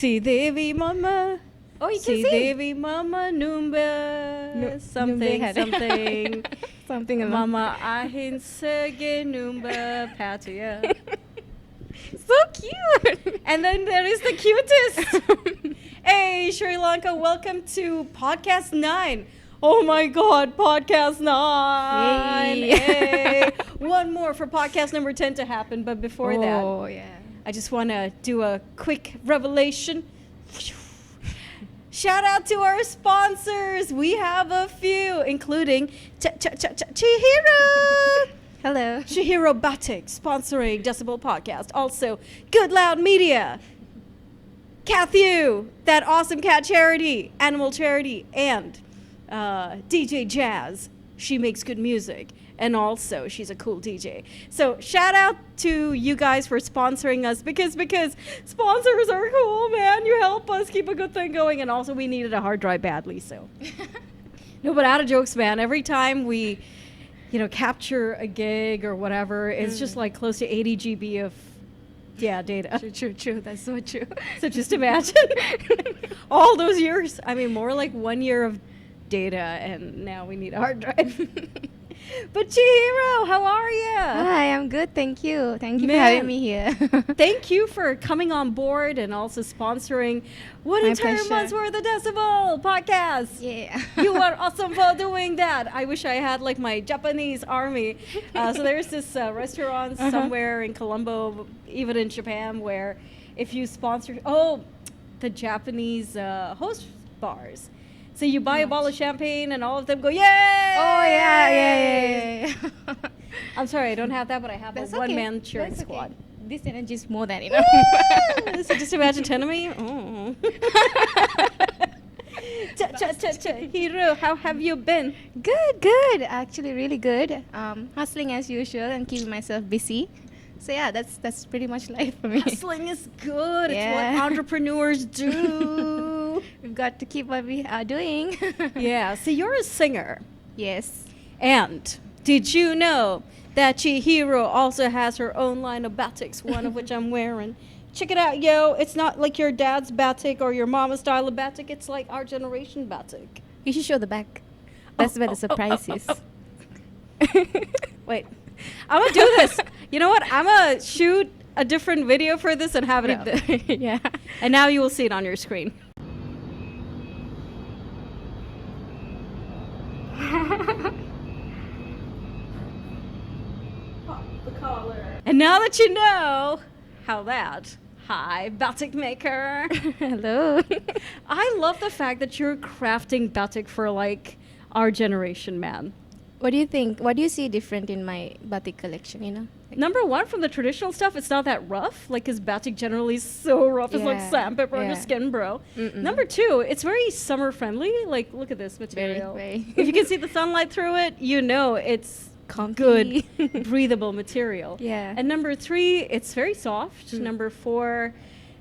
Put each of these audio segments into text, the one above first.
Si Devi Mama. Oh, you Si can sing. Devi Mama Numba. Something, Numbe something. Something along. Mama Ahin Sege Numba Patia. So cute. And then there is the cutest. Hey, Sri Lanka, welcome to Podcast 9. Oh my God, Podcast 9. Yay. Hey. One more for podcast number 10 to happen, but before that, Oh, yeah. I just want to do a quick revelation. Shout out to our sponsors. We have a few, including Chihiro. Hello. Chihiro Batik sponsoring Decibel Podcast. Also, Good Loud Media. Cathu, that awesome cat charity, animal charity, and DJ Jazz. She makes good music. And also, she's a cool DJ. So shout out to you guys for sponsoring us because sponsors are cool, man. You help us keep a good thing going. And also, we needed a hard drive badly, so. No, but out of jokes, man. Every time we, capture a gig or whatever, it's just like close to 80 GB of, data. True. That's so true. So just imagine all those years. I mean, more like 1 year of data, and now we need a hard drive. But Chihiro, how are you? Hi, I'm good. Thank you. Thank you Man. for having me here. Thank you for coming on board and also sponsoring one My entire pleasure. month's worth of Decibel podcast. Yeah. You are awesome for doing that. I wish I had like my Japanese army. So there's this restaurant somewhere in Colombo, even in Japan, where if you sponsor, the Japanese host bars. So you buy a bottle of champagne and all of them go, yay! Oh, yeah. I'm sorry, I don't have that, but I have That's a okay. one-man cheering That's okay. squad. This energy is more than enough. Woo! So just imagine 10 of me. Oh. Hiro, how have you been? Good. Actually, really good. Hustling as usual and keeping myself busy. So yeah, that's pretty much life for me. Hustling is good. Yeah. It's what entrepreneurs do. We've got to keep what we are doing. Yeah, so you're a singer. Yes. And did you know that Chihiro also has her own line of batiks, one of which I'm wearing? Check it out, yo. It's not like your dad's batik or your mama's style of batik. It's like our generation batik. You should show the back. That's where the surprise is. Wait, I'm gonna do this. You know what? I'm gonna shoot a different video for this and have it up. Yeah. And now you will see it on your screen. Pop the collar. And now that you know how that, hi, batik maker. Hello. I love the fact that you're crafting batik for like our generation, man. What do you think? What do you see different in my batik collection, Like, Number one, from the traditional stuff, it's not that rough. Like, because batik generally is so rough. It's like Yeah, sandpaper on your yeah. skin, bro. Mm-mm. Number two, it's very summer friendly. Like, look at this material. very. If you can see the sunlight through it, you know it's Comfy. good, breathable material. Yeah. And number three, it's very soft. Number four,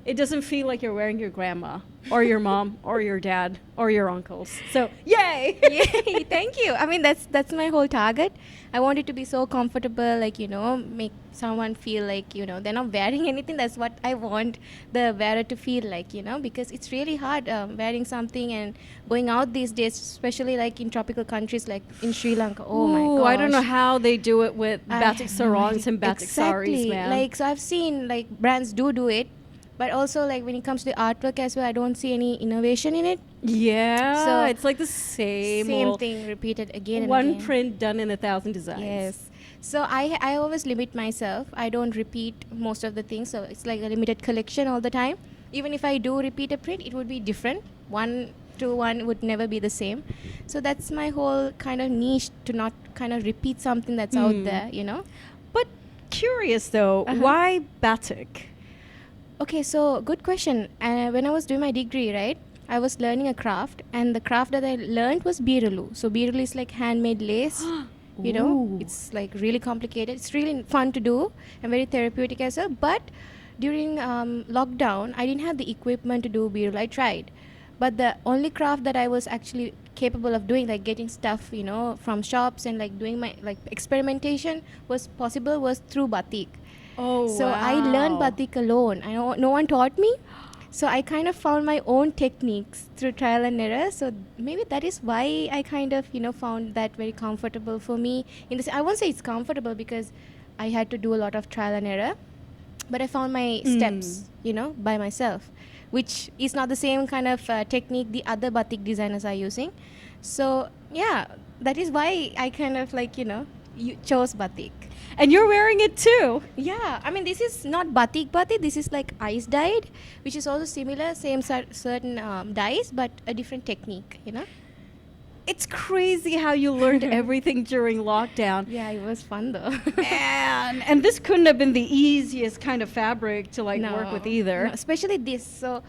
it doesn't feel like you're wearing your grandma or your mom or your dad or your uncles. So, yay! Yay, thank you. I mean, that's my whole target. I want it to be so comfortable, make someone feel like, they're not wearing anything. That's what I want the wearer to feel like, because it's really hard wearing something and going out these days, especially like in tropical countries like in Sri Lanka. Oh my Ooh, gosh. I don't know how they do it with I batik have no sarongs idea. and batik saris, man. So I've seen like brands do it. But also, like, when it comes to the artwork as well, I don't see any innovation in it. Yeah, So it's like the same old thing repeated again and one again. print done in 1,000 designs. Yes. So I always limit myself. I don't repeat most of the things. So it's like a limited collection all the time. Even if I do repeat a print, it would be different. 1 to 1 would never be the same. So that's my whole kind of niche, to not kind of repeat something that's out there, But curious though, why batik? Okay, so good question. When I was doing my degree, right, I was learning a craft, and the craft that I learned was birulu. So birulu is like handmade lace. Ooh. It's like really complicated. It's really fun to do and very therapeutic as well. But during lockdown, I didn't have the equipment to do birulu. I tried, but the only craft that I was actually capable of doing, like getting stuff, from shops and like doing my like experimentation was through batik. Oh, So I learned batik alone. I know no one taught me. So I kind of found my own techniques through trial and error. So maybe that is why I kind of, found that very comfortable for me. I won't say it's comfortable because I had to do a lot of trial and error, but I found my steps, by myself, which is not the same kind of technique the other batik designers are using. So yeah, that is why I kind of chose batik. And you're wearing it too. Yeah, I mean, this is not batik, this is like ice dyed, which is also similar, same certain dyes, but a different technique, It's crazy how you learned everything during lockdown. Yeah, it was fun though. And this couldn't have been the easiest kind of fabric to work with either. No, especially this. So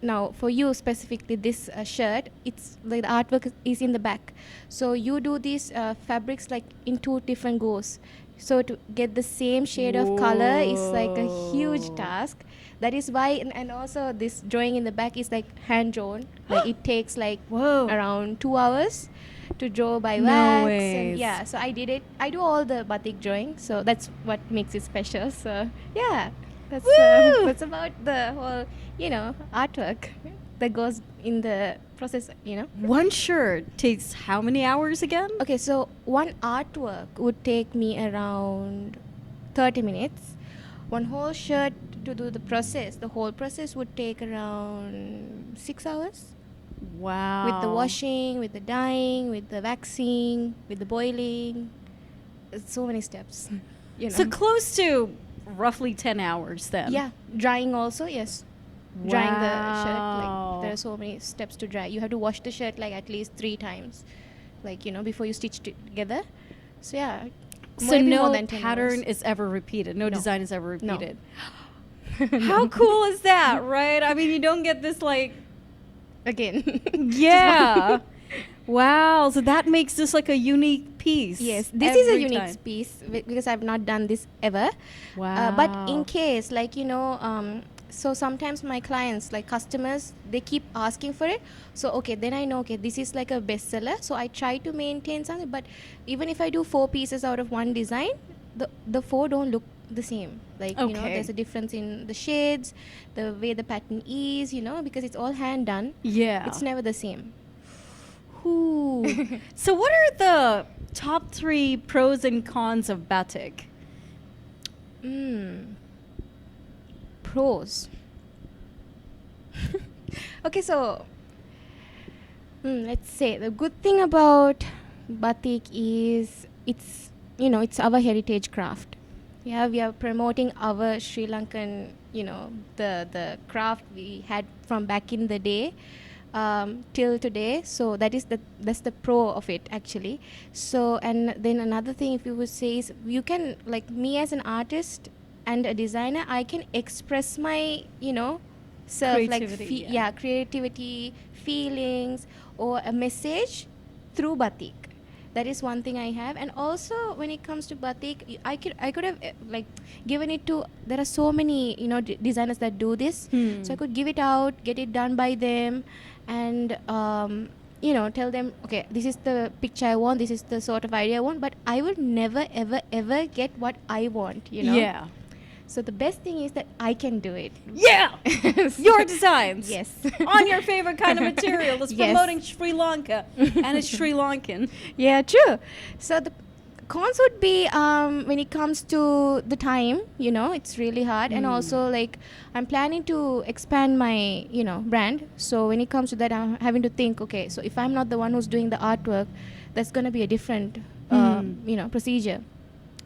now for you specifically, this shirt, it's like the artwork is in the back. So you do these fabrics like in 2 different goes. So to get the same shade of color is like a huge task. That is why, and also this drawing in the back is like hand drawn. Like it takes like around 2 hours to draw by wax. And yeah, so I did it. I do all the batik drawing, so that's what makes it special. So yeah, that's about the whole, artwork that goes in the process, One shirt takes how many hours again? Okay, so one artwork would take me around 30 minutes. One whole shirt to do the process, the whole process would take around 6 hours. Wow. With the washing, with the dyeing, with the waxing, with the boiling. So many steps. So close to roughly 10 hours then. Yeah, drying also, yes. Drying the shirt, Wow. there are so many steps to dry. You have to wash the shirt at least 3 times, before you stitch together. So yeah. So maybe no more than 10 pattern hours. is ever repeated. No design is ever No. repeated. How cool is that, right? I mean, you don't get this Again. yeah. Wow. So that makes this like a unique piece. Yes, this is a every unique time. piece because I've not done this ever. Wow. But in case, so sometimes my clients, customers, they keep asking for it. So, okay, then I know, this is like a bestseller. So I try to maintain something. But even if I do 4 pieces out of one design, the 4 don't look the same. There's a difference in the shades, the way the pattern is, because it's all hand done. Yeah. It's never the same. Ooh. So what are the top 3 pros and cons of batik? Pros. Okay, so let's say the good thing about batik is it's our heritage craft. Yeah, we are promoting our Sri Lankan, the craft we had from back in the day till today. So that's the pro of it actually. So and then another thing, if you would say, is you can, me as an artist and a designer, I can express my self, Creativity, creativity, feelings, or a message through batik. That is one thing I have. And also when it comes to batik, I could have given it to, there are so many designers that do this. So I could give it out, get it done by them, and tell them, okay, this is the picture I want, this is the sort of idea I want, but I will never ever ever get what I want. Yeah. So the best thing is that I can do it. Yeah. Your designs. Yes. On your favorite kind of material. It's Yes. promoting Sri Lanka and it's Sri Lankan. Yeah, true. So the cons would be when it comes to the time, it's really hard. And also I'm planning to expand my, brand. So when it comes to that, I'm having to think, okay, so if I'm not the one who's doing the artwork, that's going to be a different, procedure.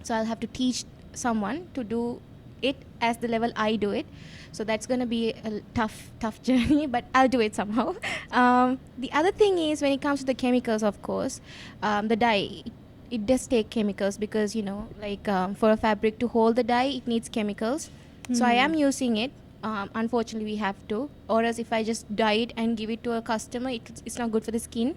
So I'll have to teach someone to do it as the level I do it. So that's going to be a tough journey, but I'll do it somehow. The other thing is when it comes to the chemicals, of course, the dye, it does take chemicals because, for a fabric to hold the dye, it needs chemicals. So I am using it. Unfortunately, we have to. Or else if I just dye it and give it to a customer, it's not good for the skin.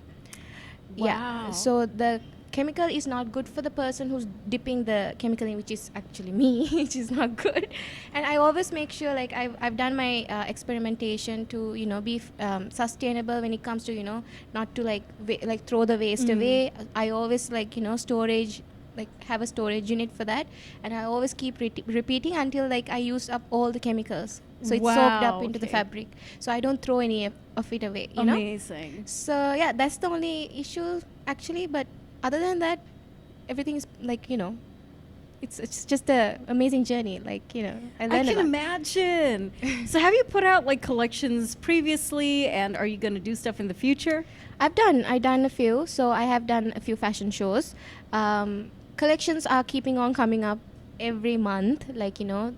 Wow. Yeah. So the chemical is not good for the person who's dipping the chemical in, which is actually me, which is not good. And I always make sure I've done my experimentation to be sustainable when it comes to not to throw the waste away. I always storage like have a storage unit for that, and I always keep repeating until like I use up all the chemicals, so it's soaked up into the fabric, so I don't throw any of it away, you know. Amazing. So yeah, that's the only issue actually, but other than that, everything is like, you know, it's just a amazing journey, like, you know, I learned I a can lot. imagine. So have you put out like collections previously, and are you going to do stuff in the future? I've done a few. So I have done a few fashion shows. Collections are keeping on coming up every month. Like, you know,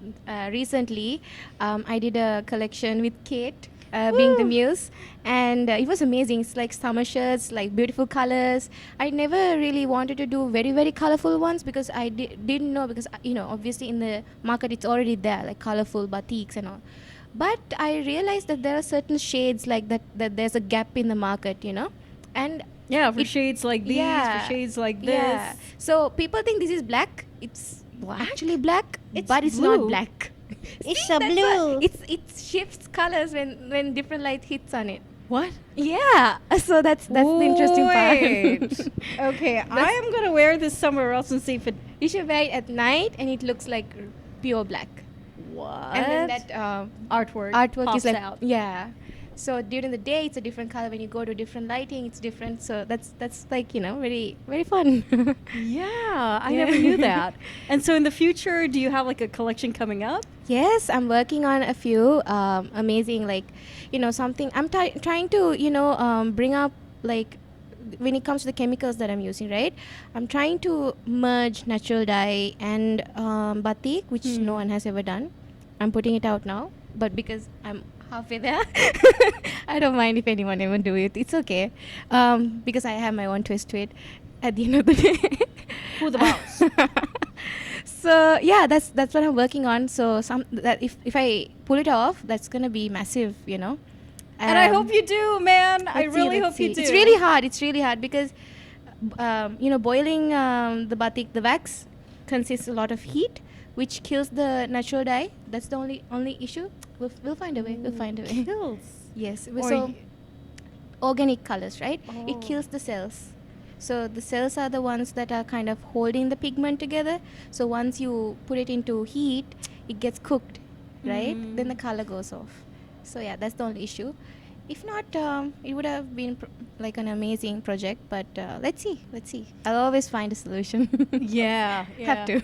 recently I did a collection with Kate, being the Woo. muse, and it was amazing. It's like summer shirts, like beautiful colors. I never really wanted to do very, very colorful ones because I didn't know, because, you know, obviously in the market it's already there, like colorful batiks and all. But I realized that there are certain shades like that there's a gap in the market, you know. And Yeah, for shades like these, yeah, for shades like this. yeah. So people think this is black. It's actually black, It's but it's blue. not black. It's See, a that's blue. what- it shifts colors when different light hits on it. What? Yeah. So that's the interesting Wait. part. Okay, I am going to wear this somewhere else and see if it... You should wear it at night, and it looks like pure black. What? And then that artwork artwork pops is like out. yeah. So during the day it's a different color. When you go to different lighting, it's different. So that's like, you know, very, very fun. Yeah, I Yeah. never knew that. And so in the future, do you have like a collection coming up? Yes, I'm working on a few amazing, like, you know, something. I'm trying to, you know, bring up, like, when it comes to the chemicals that I'm using, right? I'm trying to merge natural dye and batik, which no one has ever done. I'm putting it out now, but because I'm halfway there, I don't mind if anyone ever do it. It's okay, because I have my own twist to it. At the end of the day, Who the boss? so yeah, that's what I'm working on. So if I pull it off, that's gonna be massive, you know. And I hope you do, man. I Let's see, really let's hope you see. do. It's really hard. It's really hard because, you know, boiling the batik, the wax, consists a lot of heat, which kills the natural dye. That's the only issue. We'll find a way. We'll find a way. Kills. Yes. Or So y- organic colors, right? Oh. It kills the cells. So the cells are the ones that are kind of holding the pigment together. So once you put it into heat, it gets cooked, right? Mm. Then the color goes off. So yeah, that's the only issue. If not, it would have been like an amazing project. But let's see. I'll always find a solution. Yeah, Have to.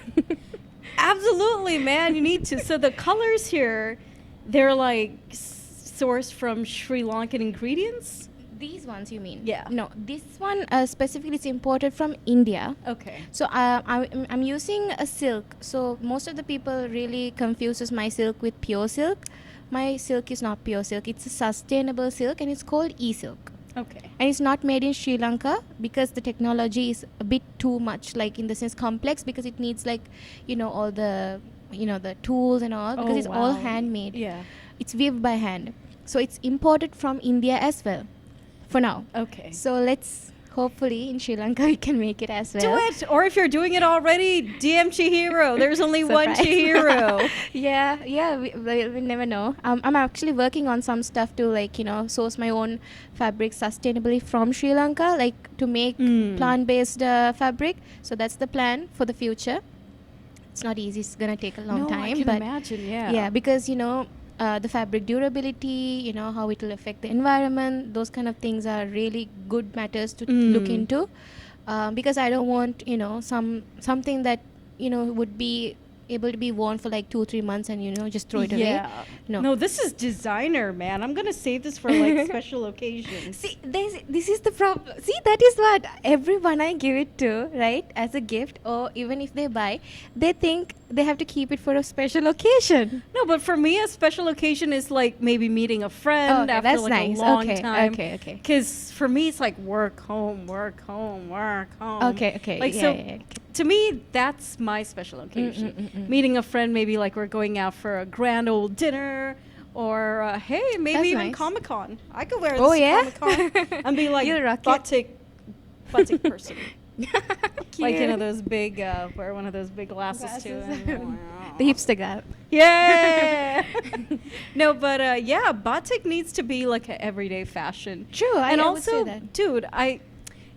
Absolutely, man. You need to. So the colors here, they're like sourced from Sri Lankan ingredients. These ones, you mean? Yeah. No, this one specifically is imported from India. Okay. So I'm using a silk. So most of the people really confuses my silk with pure silk. My silk is not pure silk. It's a sustainable silk, and it's called e-silk. Okay. And it's not made in Sri Lanka because the technology is a bit too much, like in the sense complex, because it needs, like, you know, all the, you know, the tools and all, because it's all handmade. Yeah. It's weaved by hand. So it's imported from India as well, for now. Okay. So let's, hopefully in Sri Lanka we can make it as well. Do it. Or if you're doing it already, DM Chihiro. There's only one Surprise. Chihiro. yeah, we never know. I'm actually working on some stuff to, like, you know, source my own fabric sustainably from Sri Lanka, like to make plant-based fabric. So that's the plan for the future. It's not easy. It's gonna take a long No, time, I can but imagine. Yeah. yeah, because, you know, the fabric durability, you know, how it will affect the environment, those kind of things are really good matters to look into, because I don't want, you know, something that, you know, would be able to be worn for like 2-3 months and, you know, just throw it away. Yeah. No. No, this is designer, man. I'm gonna save this for like special occasions. See, this is the problem. See, that is what everyone I give it to, right, as a gift, or even if they buy, they think they have to keep it for a special occasion. No, but for me, a special occasion is like maybe meeting a friend Okay, after that's like nice. a long Okay, time. okay, okay. Because for me, it's like work, home, work, home, work, home. Okay. Like, yeah, so yeah, yeah. to me, that's my special occasion. Meeting a friend, maybe like we're going out for a grand old dinner, or hey, maybe That's even nice. Comic Con. I could wear this Oh, yeah? Comic Con and be like You'll rock it. Batik person. Like, you know, Cute. those big, wear one of those big glasses too. Glasses. The hipster guy. Yeah. No, but yeah, batik needs to be like an everyday fashion. True, And I would say also, that. dude,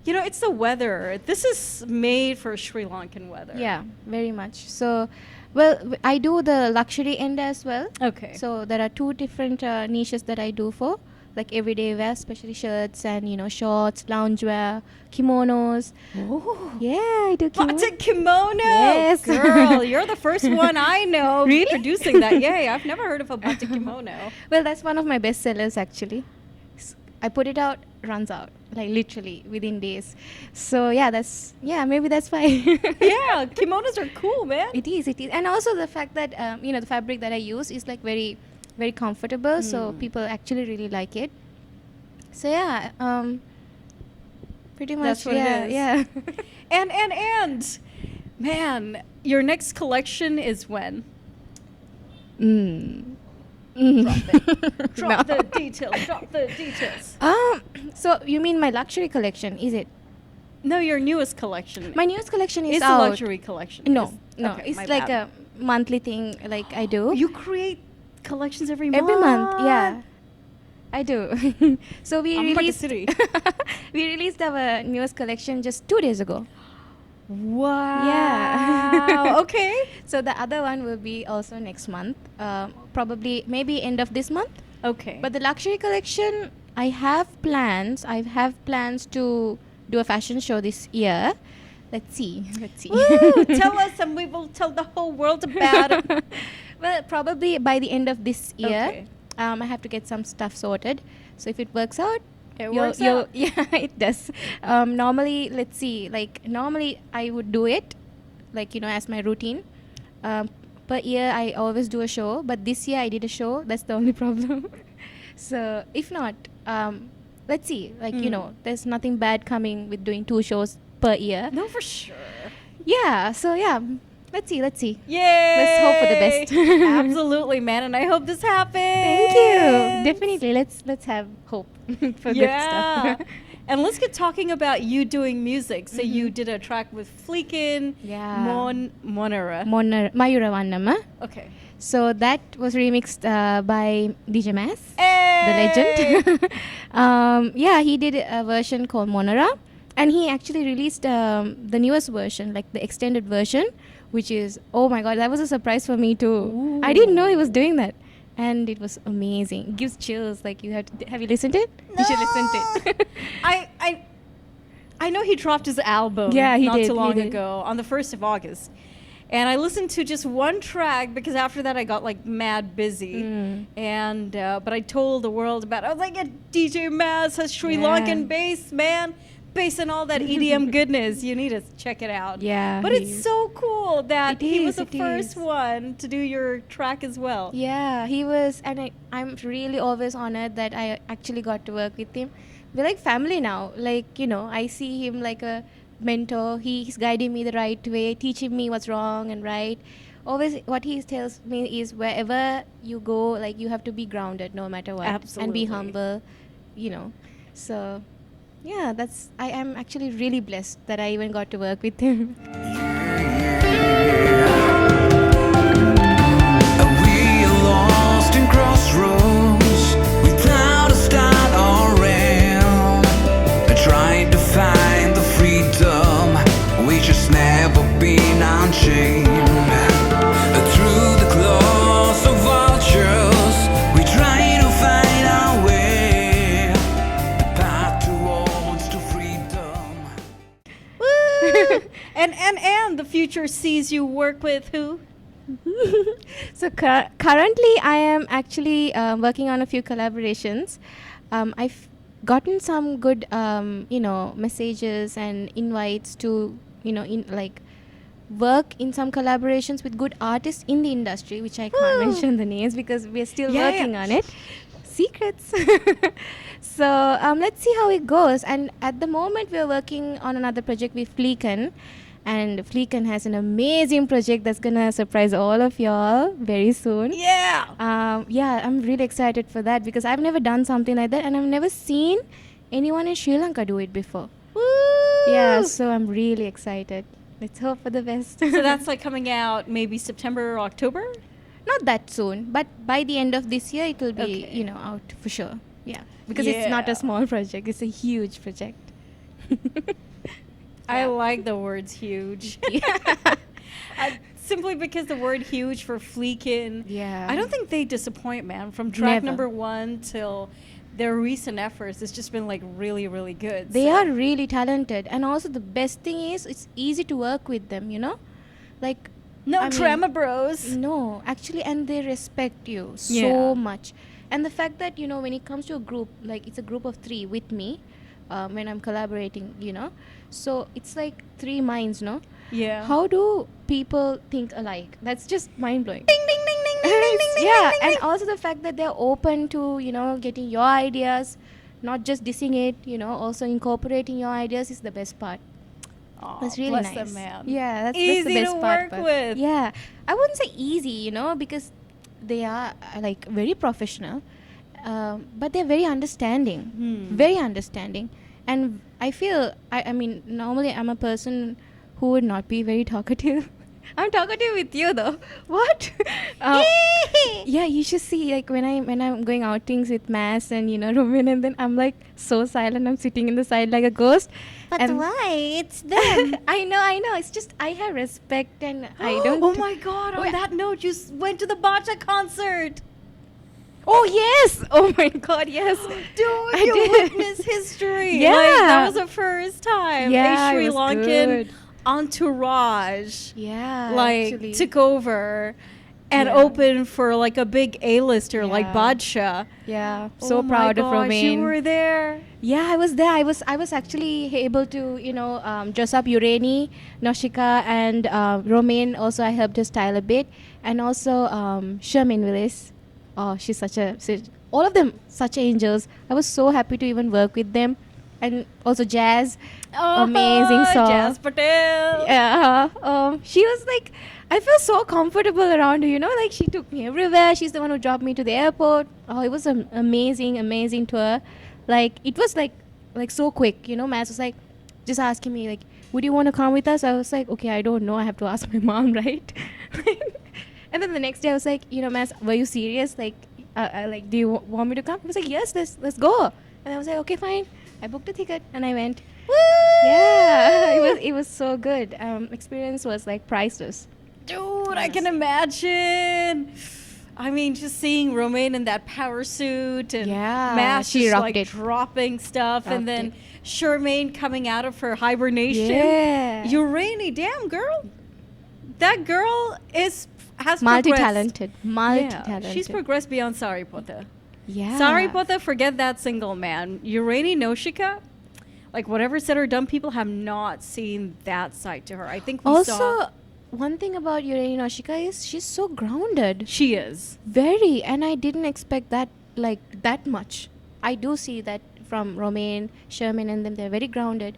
You know, it's the weather. This is made for Sri Lankan weather. Yeah, very much. So, well, I do the luxury end as well. Okay. So there are two different niches that I do for, like everyday wear, especially shirts and shorts, loungewear, kimonos. Oh. Yeah, I do kimonos. Batik kimono. Yes. Girl, you're the first one I know Really? producing that. Yay, I've never heard of a batik kimono. Well, that's one of my best sellers actually. I put it out, runs out, like literally within days. So maybe that's why. Yeah, kimonos are cool, man. It is, and also the fact that the fabric that I use is like very, very comfortable. So people actually really like it. So yeah, pretty much. That's what it is. Yeah. And man, your next collection is when? Drop the details. So you mean my luxury collection? Is it? No, your newest collection. My newest collection is It's out. a luxury collection. No, Okay, it's my like bad. a monthly thing. Like I do You create collections every month. every month. Yeah, I do. So we I'm released. city. We released our newest collection just 2 days ago. Wow. Yeah. Okay. So the other one will be also next month. Probably maybe end of this month. Okay. But the luxury collection, I have plans. I have plans to do a fashion show this year. Let's see. Woo, tell us and we will tell the whole world about it. Well, probably by the end of this year. Okay. I have to get some stuff sorted. So if it works out, It works out. Yeah, it does. Normally, let's see. Like normally, I would do it, like as my routine. Per year, I always do a show. But this year, I did a show. That's the only problem. So if not, let's see. Like there's nothing bad coming with doing 2 shows per year. No, for sure. Yeah. So yeah, let's see. Yay! Let's hope for the best. Absolutely, man, and I hope this happens. Thank you. Definitely. Let's have hope for good stuff. And let's get talking about you doing music. So you did a track with Fleekin, Yeah. Monera. Mayura Vannama. Okay. So that was remixed by DJ Mas, Hey! the legend. Yeah, he did a version called Monera, and he actually released the newest version, like the extended version, which is, oh my god, that was a surprise for me too. Ooh. I didn't know he was doing that, and it was amazing. It gives chills. Like have you listened to it? You should listen to it. I know he dropped his album Yeah, he not did, too he long did. ago on the 1st of August. And I listened to just one track because after that I got like mad busy. And but I told the world about it. I was like, yeah, DJ Maz has Sri Yeah. Lankan bass, man. Bass and all that EDM goodness. You need to check it out. Yeah, But it's so cool that It he was is, the it first is. one to do your track as well. Yeah, he was, and I'm really always honored that I actually got to work with him. We're like family now. Like, I see him like a mentor. He's guiding me the right way, teaching me what's wrong and right. Always, what he tells me is wherever you go, like you have to be grounded no matter what. And Absolutely. be humble, So, yeah, I am actually really blessed that I even got to work with him. We are lost in crossroads without a start or end. Trying to find the freedom which has never been unchained. Through the claws of vultures, we try to find our way. The path towards to freedom. Woo! and the future sees you work with who? So currently, I am actually working on a few collaborations. I've gotten some good, messages and invites to, work in some collaborations with good artists in the industry, which I can't Woo. mention the names because we're still Yeah, working yeah. on it. Secrets. So let's see how it goes. And at the moment, we're working on another project with Fleekin. And Fleekin has an amazing project that's gonna surprise all of y'all very soon. Yeah. Yeah, I'm really excited for that because I've never done something like that, and I've never seen anyone in Sri Lanka do it before. Woo! Yeah, so I'm really excited. Let's hope for the best. So that's like coming out maybe September or October? Not that soon, but by the end of this year, it will be, Okay. out for sure. Yeah, because it's not Yeah. a small project; it's a huge project. I like the words huge. Simply because the word huge for Fleekin. Yeah. I don't think they disappoint, man. From track Never. number 1 till their recent efforts, it's just been like really, really good. They So- are really talented, and also the best thing is it's easy to work with them. Like no I mean, drama bros. No, actually, and they respect you Yeah. so much. And the fact that, when it comes to a group, like it's a group of 3 with me when I'm collaborating, so it's like 3 minds, no? Yeah. How do people think alike? That's just mind blowing. Ding ding ding ding ding ding ding. Yeah, ding, and ding. also the fact that they're open to, getting your ideas, not just dissing it, also incorporating your ideas is the best part. Aw, That's really bless nice. them, man. Yeah, that's Easy the best to part. work but with. Yeah, I wouldn't say easy, because they are like very professional, but they're very understanding, very understanding. And I feel, I mean, normally I'm a person who would not be very talkative. I'm talkative with you though. What? Yeah, you should see like when I'm going outings with Mass and Roman, and then I'm like so silent. I'm sitting in the side like a ghost. But And why? It's them. I know. It's just I have respect and I don't. Oh my god, on Wait. that note, you went to the Bacha concert. Oh yes! Oh my god, yes. Dude, I you did. witnessed history. Yeah. Like, that was the first time Yeah, a Sri it was Lankan good. entourage Yeah. like actually. took over and Yeah. opened for like a big A-lister like Yeah. Badshah. Yeah. So Oh my proud of gosh, Romain. You were there. Yeah, I was there. I was actually able to, dress up Ureni, Noshika, and Romain. Also, I helped her style a bit, and also Sherman Willis. Oh, she's all of them such angels. I was so happy to even work with them, and also Jazz, amazing song. Jazz Patel. Yeah, she was like, I felt so comfortable around her, like she took me everywhere. She's the one who dropped me to the airport. Oh, it was an amazing tour. Like, it was like so quick, Mass was like, just asking me, like, would you want to come with us? I was like, okay, I don't know. I have to ask my mom, right? And then the next day I was like, Mass, were you serious? Like, do you want me to come? I was like, yes, let's go. And I was like, okay, fine. I booked a ticket and I went. Woo! Yeah, it was so good. Experience was like priceless. Dude, I can imagine. I mean, just seeing Romain in that power suit and Yeah, Mass she just rocked like it. dropping stuff, and Rocked then it. Charmaine coming out of her hibernation. Yeah. Urani, damn girl, that girl has Multi-talented. progressed. Multi-talented. Yeah, she's progressed beyond Saripota. Yeah. Saripota, forget that single, man. Urani Noshika, like whatever said or done, people have not seen that side to her. I think we saw. Also, one thing about Ureni Noshika is she's so grounded. She is. Very. And I didn't expect that, like, that much. I do see that from Romain, Sherman, and them. They're very grounded.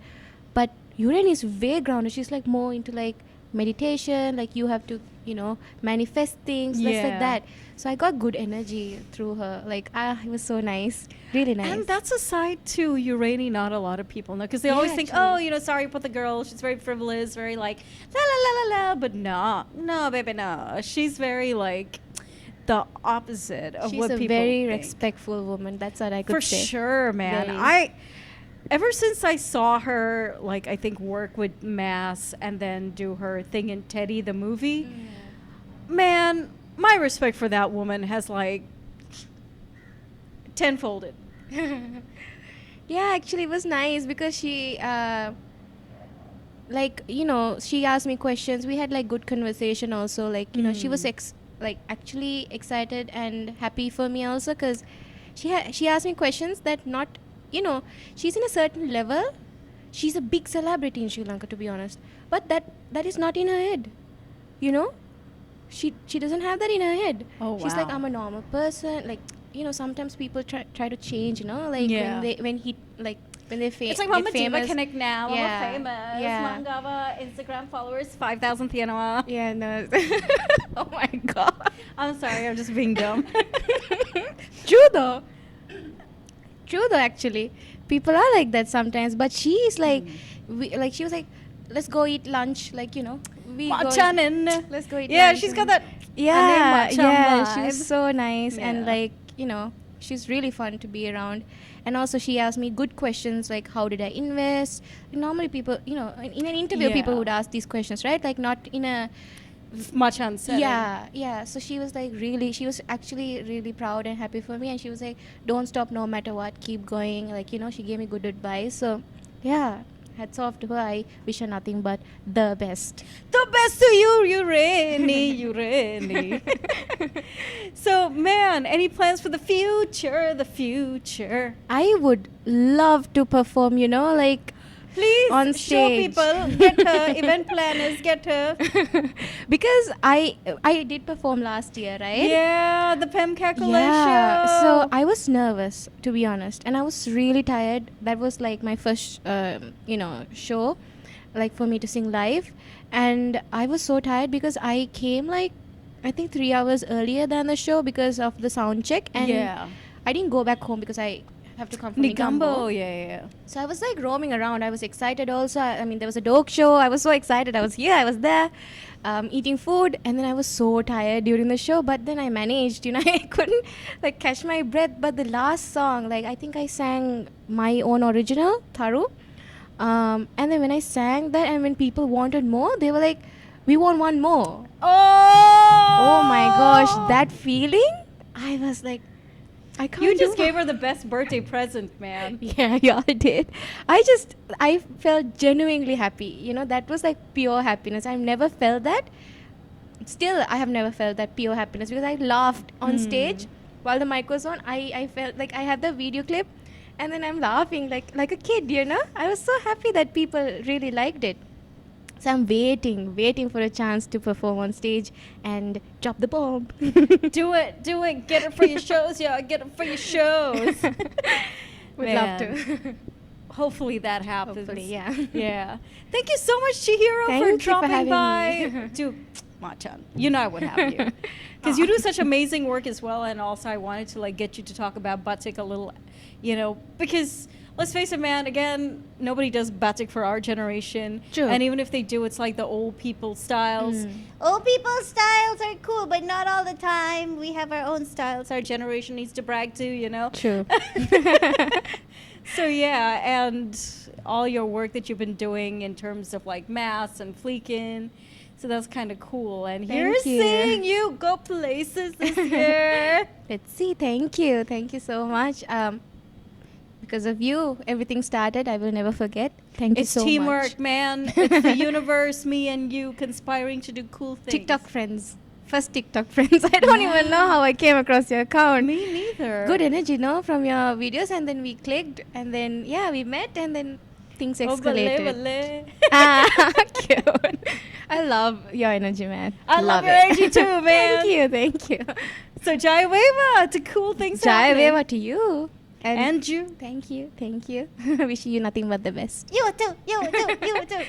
But Ureni is very grounded. She's, like, more into, like, meditation. Like, you have to, manifest things. That's Yeah. like that. So I got good energy through her. Like, it was so nice. Really nice. And that's a side to Urani not a lot of people know, because they Yeah, always think, actually. sorry, put the girl, she's very frivolous, very like, la la la la la, but no, baby, no. She's very like the opposite of She's what a people very think. respectful woman. That's what I could For say. sure, man. Very. Ever since I saw her, like, I think work with Mass and then do her thing in Teddy the movie, man, my respect for that woman has like tenfolded. Yeah, actually, it was nice because she, she asked me questions. We had like good conversation also. Like, she was actually excited and happy for me also, because she asked me questions that not, she's in a certain level. She's a big celebrity in Sri Lanka, to be honest. But that is not in her head, She doesn't have that in her head. Oh, She's like, wow. I'm a normal person. Like, sometimes people try to change, like Yeah. when they It's like get Mama Diva famous. Connect now. Yeah. I'm famous. Yeah. Mangava Instagram followers 5,000 Tianawa. Yeah, no. Oh my god. I'm sorry, I'm just being dumb. True though, actually. People are like that sometimes, but she is like, she was like, let's go eat lunch, we go Machanin. let's go eat Yeah, lunch. she's got and- that. Yeah, Macha yeah, she vibe. was so nice and Yeah. she's really fun to be around. And also she asked me good questions like how did I invest. Normally people, in an interview people Yeah. would ask these questions, right? Like not in a Much unsettled. yeah. So she was like she was actually really proud and happy for me, and she was like, don't stop no matter what, keep going. Like, she gave me good advice. So yeah, hats off to her. I wish her nothing but the best. The best to you really, you really. So, man, any plans for the future? The future. I would love to perform, like Please on show stage. people, get her, event planners, get her. Because I did perform last year, right? Yeah, the Pem Kakule Yeah, show. so I was nervous, to be honest, and I was really tired. That was like my first, show, like for me to sing live, and I was so tired because I came like, I think 3 hours earlier than the show because of the sound check, and yeah. I didn't go back home because I have to come from Nigambo, Nigambo. yeah. So I was like roaming around. I was excited also. I mean, there was a dog show. I was so excited. I was here. I was there, eating food. And then I was so tired during the show. But then I managed, I couldn't like catch my breath. But the last song, like I think I sang my own original, Tharu. And then when I sang that and when people wanted more, they were like, we want one more. Oh my gosh, that feeling. I was like, I can't You do just gave her the best birthday present, man. Yeah, I did. I felt genuinely happy. That was like pure happiness. I've never felt that. Still, I have never felt that pure happiness because I laughed on stage while the mic was on. I felt like I had the video clip and then I'm laughing like a kid, I was so happy that people really liked it. So I'm waiting for a chance to perform on stage and drop the bomb. Do it. Get it for your shows, yeah. Get it for your shows. Would Man. love to. Hopefully that happens. Hopefully, yeah. Yeah. Thank you so much, Chihiro, Thank for you for dropping having by. me. Dude, Machan, I would have you. Because you do such amazing work as well, and also I wanted to get you to talk about Batik a little, because let's face it, man, again, nobody does Batik for our generation. True. And even if they do, it's like the old people styles. Mm. Old people styles are cool, but not all the time. We have our own styles our generation needs to brag to, True. So yeah, and all your work that you've been doing in terms of like mass and fleekin', so that's kind of cool. And here's you. seeing you go places this year. Let's see. Thank you so much. Because of you, everything started. I will never forget. Thank you It's so teamwork, much. man. It's the universe, me and you conspiring to do cool things. TikTok friends. First TikTok friends. I don't even know how I came across your account. Me neither. Good energy, no, from your videos, and then we clicked, and then we met, and then things Oh, escalated. bale. Cute. I love your energy, man. I love your it. energy too, man. Thank you. So Jai Weva to cool things Jai happening. Veva to you. And you. Thank you. Wishing you nothing but the best. You too.